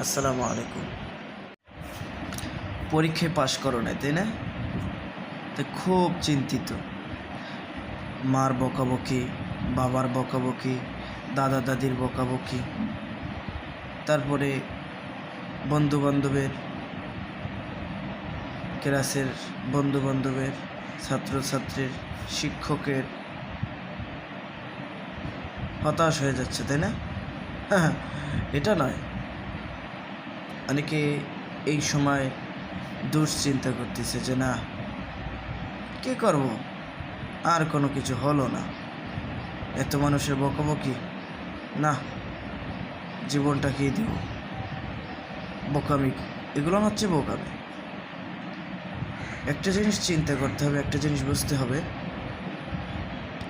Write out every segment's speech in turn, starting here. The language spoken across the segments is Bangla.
আসসালামু আলাইকুম। পরীক্ষায় পাশ করো না, তাই না? তাই খুব চিন্তিত। মার বকাবকি, বাবার বকাবকি, দাদা দাদির বকাবকি, তারপরে বন্ধুবান্ধবের, ক্লাসের বন্ধুবান্ধবের, ছাত্রছাত্রীর, শিক্ষকের, হতাশ হয়ে যাচ্ছে, তাই না? হ্যাঁ, এটা নয়, অনেকে এই সময় দুশ্চিন্তা করতেছে যে না, কী করব, আর কোনো কিছু হলো না, এত মানুষের বকাবকি, না, জীবনটা কী দিব, বোকামি, এগুলো হচ্ছে বোকামি। একটা জিনিস চিন্তা করতে হবে, একটা জিনিস বুঝতে হবে,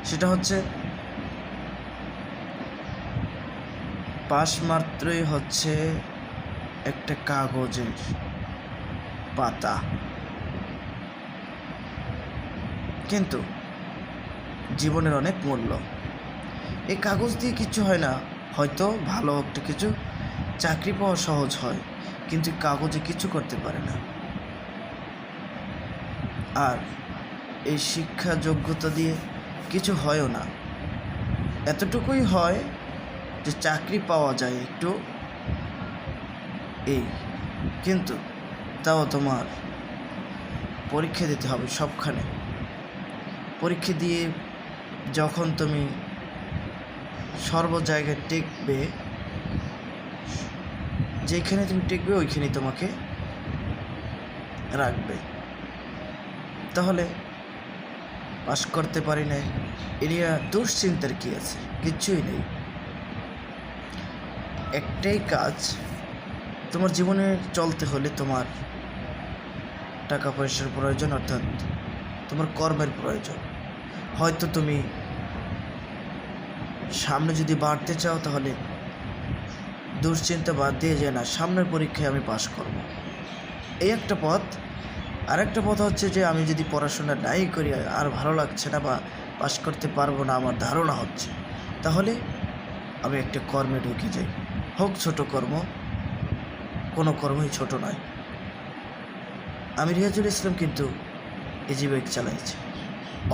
সেটা হচ্ছে পাশ মাত্রই হচ্ছে একটা কাগজের পাতা, কিন্তু জীবনের অনেক মূল্য। এই কাগজ দিয়ে কিছু হয় না, হয়তো ভালো একটা কিছু চাকরি পাওয়া সহজ হয়, কিন্তু কাগজে কিছু করতে পারে না। আর এই শিক্ষা যোগ্যতা দিয়ে কিছু হয়ও না, এতটুকুই হয় যে চাকরি পাওয়া যায় একটু, এই, কিন্তু তাও তোমার পরীক্ষা দিতে হবে সবখানে। পরীক্ষা দিয়ে যখন তুমি সর্ব জায়গায় টিকবে, যেখানে তুমি টিকবে ওইখানেই তোমাকে রাখবে। তাহলে পাস করতে পারি নাই, এরিয়া দুশ্চিন্তার কী আছে? কিচ্ছুই নেই। একটাই কাজ, তোমার জীবনে চলতে হলে তোমার টাকা পয়সার প্রয়োজন, অর্থাৎ তোমার কর্মের প্রয়োজন। হয়তো তুমি সামনে যদি বাড়তে চাও, তাহলে দুশ্চিন্তা বাদ দিয়ে যায় না, সামনের পরীক্ষায় আমি পাশ করব, এই একটা পথ। আরেকটা পথ হচ্ছে যে আমি যদি পড়াশোনা নাই করি, আর ভালো লাগছে না বা পাশ করতে পারবো না আমার ধারণা হচ্ছে, তাহলে আমি একটা কর্মে ঢুকে যাই, হোক ছোট কর্ম, কোনো কর্মই ছোট নয়। আমি রিয়াজুল ইসলাম কিন্তু ইজি বাইক চালাইছি,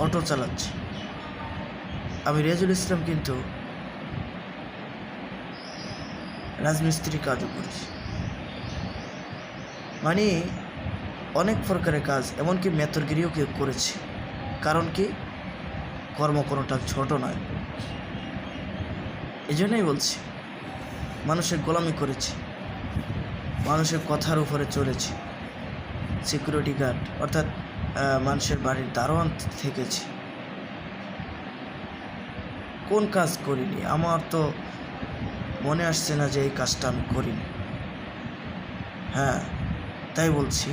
অটো চালাচ্ছি। আমি রিয়াজুল ইসলাম কিন্তু রাজমিস্ত্রি কাজও করেছি, মানে অনেক প্রকারের কাজ, এমনকি মেতরগিরিও কেউ করেছি। কারণ কি, কর্ম কোনোটা ছোট নয়। এই জন্যই বলছি, মানুষের গোলামি করেছি, মানুষের কথার উপরে চলেছি, সিকিউরিটি গার্ড অর্থাৎ মানুষের বাড়ির দারোয়ান থেকেছি। কোন কাজ করিনি? আমার তো মনে আসছে না যে এই কাজটা আমি করিনি। হ্যাঁ, তাই বলছি,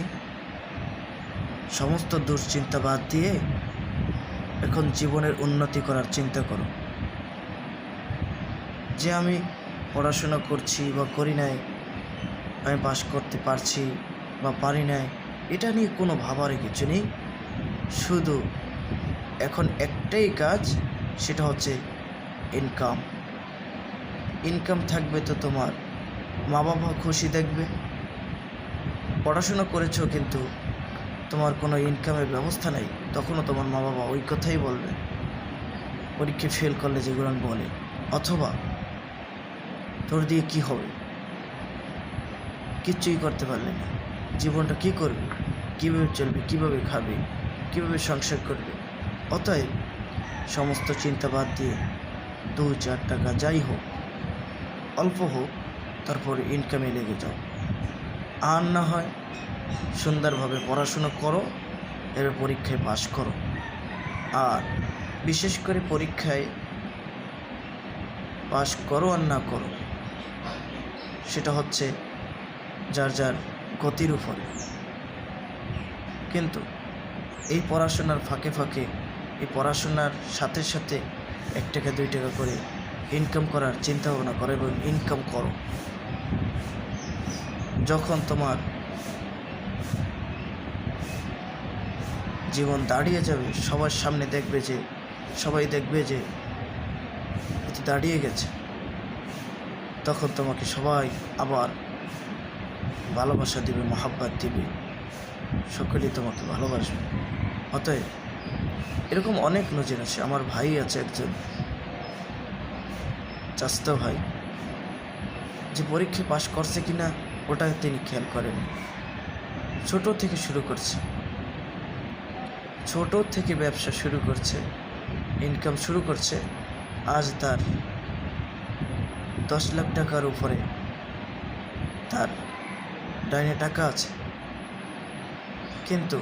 সমস্ত দুশ্চিন্তা বাদ দিয়ে এখন জীবনের উন্নতি করার চিন্তা করো। যে আমি পড়াশোনা করছি বা করি নাই, আমি পাস করতে পারছি বা পারি নাই, এটা নিয়ে কোনো ভাবারই কিছু নেই। শুধু এখন একটাই কাজ, সেটা হচ্ছে ইনকাম। ইনকাম থাকবে তো তোমার মা বাবা খুশি দেখবে। পড়াশোনা করেছো কিন্তু তোমার কোনো ইনকামের ব্যবস্থা নেই, তখনও তোমার মা বাবা ওই কথাই বলবে, পরীক্ষা ফেল করলে যেগুলো বলে, অথবা তোর দিয়ে কি হবে, কিচ্ছুই করতে পারলে না, জীবনটা কি করবে, কীভাবে চলবে, কীভাবে খাবে, কীভাবে সংসার করবে। অতএব সমস্ত চিন্তা বাদ দিয়ে 2-4 টাকা যাই হোক, অল্প হোক, তারপরে ইনকামে লেগে যাও। আর না হয় সুন্দরভাবে পড়াশুনো করো, এর পরীক্ষায় পাশ করো। আর বিশেষ করে পরীক্ষায় পাশ করো আর না করো, সেটা হচ্ছে যার যার গতির উপরে। কিন্তু এই পড়াশোনার ফাঁকে ফাঁকে, এই পড়াশোনার সাথে সাথে 1 টাকা 2 টাকা করে ইনকাম করার চিন্তা ভাবনা করো এবং ইনকাম করো। যখন তোমার জীবন দাঁড়িয়ে যাবে, সবার সামনে দেখবে যে, সবাই দেখবে যে এটি দাঁড়িয়ে গেছে, তখন তোমাকে সবাই আবার ভালোবাসা দিবে, মহাব্বত দিবে, সকলেই তোমাকে ভালোবাসবে। অতএব এরকম অনেক নজির আছে। আমার ভাই আছে একজন চাস্তো ভাই, যে পরীক্ষায় পাশ করছে কিনা ওটা তিনি খেয়াল করেন। ছোট থেকে শুরু করছে, ছোট থেকে ব্যবসা শুরু করছে, ইনকাম শুরু করছে। আজ তার 10 লাখ টাকার উপরে তার ডাইনে টাকা আছে, কিন্তু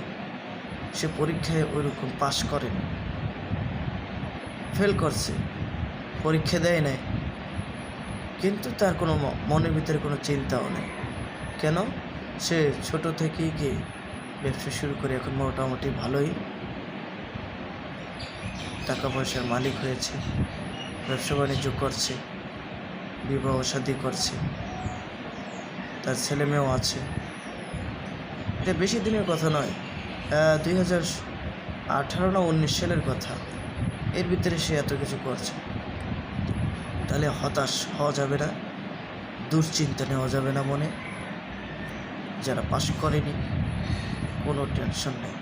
সে পরীক্ষায় ওইরকম পাশ করেনি, ফেল করছে, পরীক্ষা দেয় নাই, কিন্তু তার কোনো মনের ভিতরে কোনো চিন্তাও নেই। কেন? সে ছোট থেকেই গিয়ে ব্যবসা শুরু করে এখন মোটামুটি ভালোই টাকা পয়সার মালিক হয়েছে, ব্যবসা বাণিজ্য করছে, বিবাহ শাদী করছে, তার ছেলে মেয়েও আছে। এটা বেশি দিনের কথা নয়, 2018 না 19 সালের কথা। এর ভিতরে সে এত কিছু করছে। তাহলে হতাশ হওয়া যাবে না, দুশ্চিন্তা নেওয়া যাবে না মনে। যারা পাশ করেনি কোনো টেনশন নেই,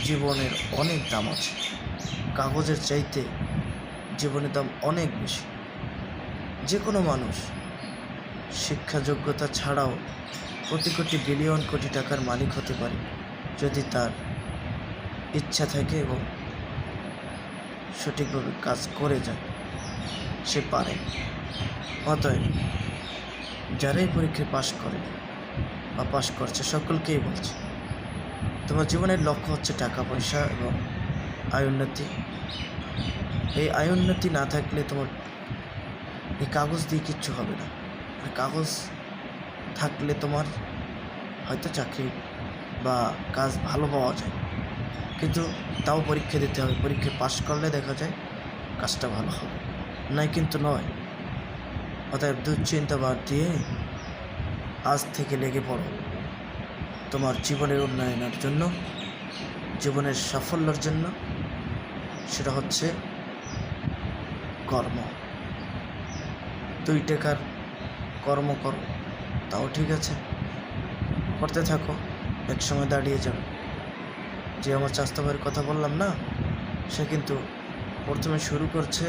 জীবনের অনেক দাম আছে, কাগজের চাইতে জীবনের দাম অনেক বেশি। যে কোনো মানুষ শিক্ষা যোগ্যতা ছাড়াও কোটি কোটি বিলিয়ন কোটি টাকার মালিক হতে পারে যদি তার ইচ্ছা থাকে এবং সঠিকভাবে কাজ করে যায়, সে পারে। অতএব যারাই পরীক্ষায় পাশ করে বা পাশ করছে সকলকেই বলছে, তোমার জীবনের লক্ষ্য হচ্ছে টাকা পয়সা এবং আয় উন্নতি। এই আয় উন্নতি না থাকলে তোমার এই কাগজ দিয়ে কিচ্ছু হবে না। আর কাগজ থাকলে তোমার হয়তো চাকরি বা কাজ ভালো পাওয়া যায়, কিন্তু তাও পরীক্ষা দিতে হবে। পরীক্ষায় পাশ করলে দেখা যায় কাজটা ভালো হবে, নয় কিন্তু নয়। অতএব দুশ্চিন্তা বাদ দিয়ে আজ থেকে লেগে পড়ো তোমার জীবনের উন্নয়নের জন্য, জীবনের সাফল্যের জন্য। সেটা হচ্ছে কর্ম। 2 টাকার কর্ম করো, তাও ঠিক আছে, করতে থাকো, এক সময় দাঁড়িয়ে যাবে। যে আমার চাস্তো ভাইয়ের কথা বললাম না, সে কিন্তু প্রথমে শুরু করছে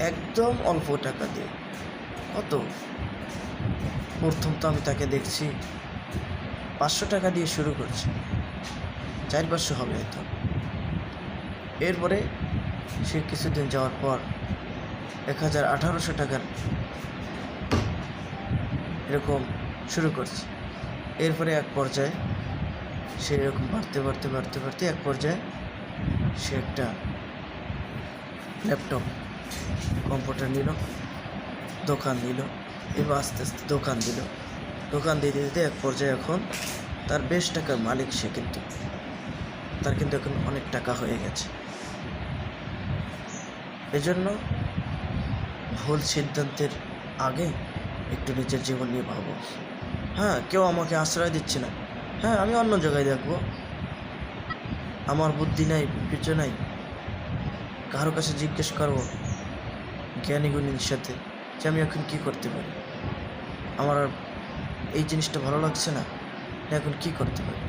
একদম অল্প টাকা দিয়ে। কত? প্রথম তো আমি তাকে দেখছি 500 টাকা দিয়ে শুরু করছে, 400-500 হবে হয়তো। এরপরে সে কিছুদিন যাওয়ার পর 1000-1800 টাকার এরকম শুরু করছে। এরপরে এক পর্যায়ে সে এরকম বাড়তে বাড়তে বাড়তে বাড়তে এক পর্যায়ে সে একটা ল্যাপটপ কম্পিউটার নিল, দোকান দিল, এবার আস্তে আস্তে দোকান দিল, দোকান দিতে দিতে এক পর্যায়ে এখন তার বেশ টাকার মালিক সে। কিন্তু তার কিন্তু এখন অনেক টাকা হয়ে গেছে। এজন্য ভুল সিদ্ধান্তের আগে একটু নিজের জীবন নিয়ে ভাবো। হ্যাঁ, কেউ আমাকে আশ্রয় দিচ্ছে না, হ্যাঁ আমি অন্য জায়গায় দেখবো। আমার বুদ্ধি নাই, কিছু নাই, কারো কাছে জিজ্ঞেস করবো জ্ঞানী গুণীর সাথে যে আমি এখন কী করতে পারি, আমার আর এই জিনিসটা ভালো লাগছে না, এখন কি করতে পারি।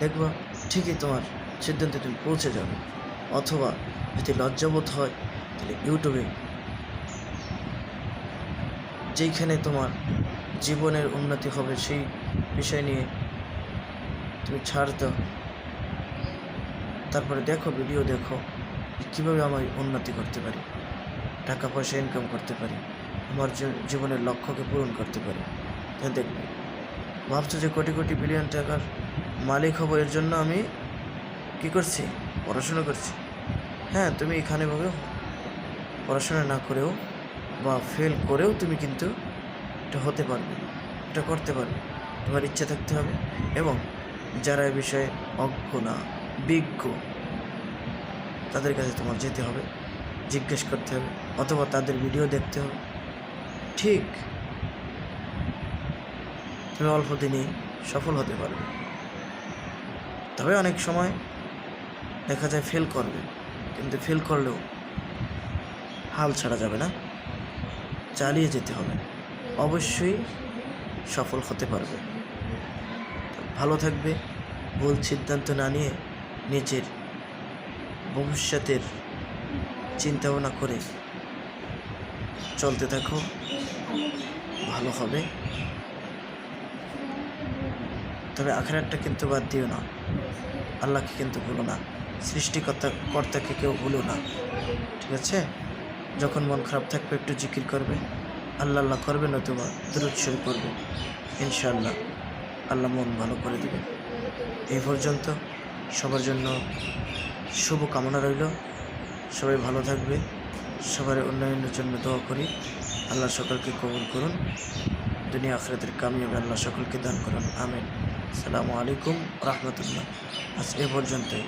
দেখবো ঠিকই তোমার সিদ্ধান্তে তুমি পৌঁছে যাবে। অথবা যদি লজ্জাবোধ হয় তাহলে ইউটিউবে যেইখানে তোমার জীবনের উন্নতি হবে সেই বিষয় নিয়ে তুমি ছাড় দাও, তারপরে দেখো, ভিডিও দেখো কীভাবে আমি উন্নতি করতে পারি, টাকা পয়সা ইনকাম করতে পারি, আমার জীবনের লক্ষ্যকে পূরণ করতে পারি। তা দেখবে ভাবছো যে কোটি কোটি বিলিয়ন টাকার মালিক হব, এর জন্য আমি কি করছি? পড়াশোনা করছি। হ্যাঁ, তুমি এখানেভাবে পড়াশোনা না করেও বা ফেল করেও তুমি কিন্তু এটা হতে পারবে, এটা করতে পারবে। তোমার ইচ্ছা থাকতে হবে এবং যারা এ বিষয়ে অজ্ঞ না, বিজ্ঞ, তাদের কাছে তোমার যেতে হবে, জিজ্ঞেস করতে হবে, অথবা তাদের ভিডিও দেখতে হবে। ঠিক তুমি অল্প দিনেই সফল হতে পারবে। তবে অনেক সময় দেখা যায় ফেল করবে, কিন্তু ফেল করলেও হাল ছাড়া যাবে না, চালিয়ে যেতে হবে। অবশ্যই সফল হতে পারবে। ভালো থাকবে, ভুল সিদ্ধান্ত না নিয়ে নিজের ভবিষ্যতের চিন্তা ভাবনা করে চলতে থাকো, ভালো হবে। তবে আখেরাতটা কিন্তু বাদ দিও না, আল্লাহকে কিন্তু ভুলো না, কর্তাকে কেউ ভুলো না, ঠিক আছে? যখন মন খারাপ থাকবে একটু জিকির করবে, আল্লাহ আল্লাহ করবে, নতুবা দুরূদ শরীফ পড়বে, ইনশাআল্লাহ আল্লাহ মন ভালো করে দেবে। এই পর্যন্ত সবার জন্য শুভ কামনা রইল। সবাই ভালো থাকবে, সবার উন্নয়নের জন্য দোয়া করি। আল্লাহ সকলকে কবুল করুন, দুনিয়া আখিরাতের কামিয়াবি আল্লাহ সকলকে দান করুন, আমিন। আসসালামু আলাইকুম রহমতুল্লাহ। আজ এ পর্যন্তই।